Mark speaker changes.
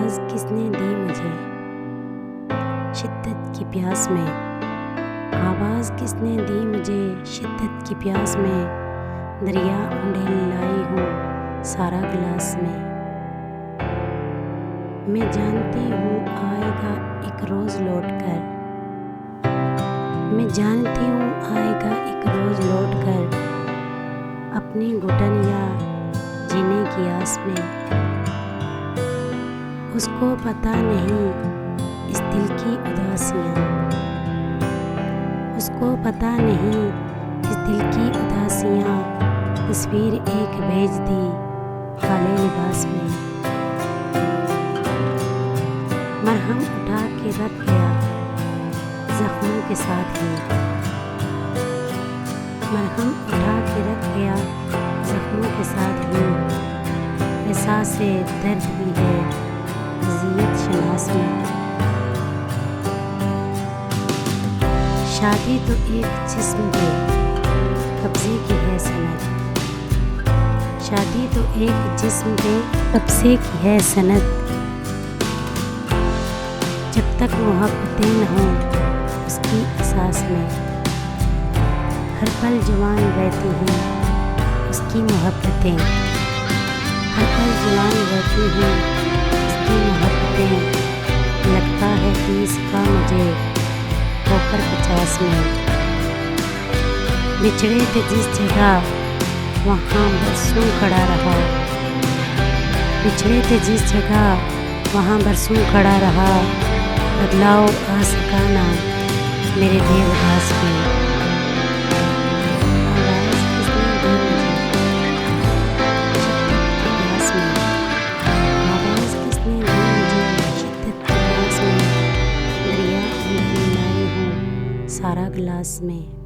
Speaker 1: आवाज़ किसने दी मुझे शिद्दत की प्यास में। आवाज़ किसने दी मुझे शिद्दत की प्यास में। दरिया उंडेल लाई हूँ सारा गिलास में। मैं जानती हूँ आएगा एक रोज़ लौट कर। मैं जानती हूँ आएगा एक रोज़ लौट कर। अपनी घुटन या जीने की आस में। उसको पता नहीं इस दिल की उदासियाँ। उसको पता नहीं इस दिल की उदासियाँ। तस्वीर एक भेज दी काले लिबास में। मरहम उठा के रख गया जख्मों के साथ ही। मरहम उठा के रख गया जख्मों के साथ ही। एहसास दर्द भी है अज़ियत शनास में। शादी तो एक जिस्म के कब्ज़े की है सनद। शादी तो एक जिस्म के कब्ज़े की है सनद। जब तक मोहब्बतें न हों उसकी एहसास में। हर पल जवान रहती हैं उसकी मोहब्बतें। हर पल जवान रहती हैं उसकी मोहब्बतें। लगता है 30 का मुझे होकर 50 में। बिछड़े थे जिस जगह वहाँ बरसों खड़ा रहा। बिछड़े थे जिस जगह वहाँ बरसों खड़ा रहा। बदलाव आ सका ना मेरे देवदास में। आवाज़ किसने दी मुझे शिद्दत की प्यास में। आवाज़ किसने दी मुझे शिद्दत की प्यास में। दरिया उंडेल लाई हूँ सारा गिलास में।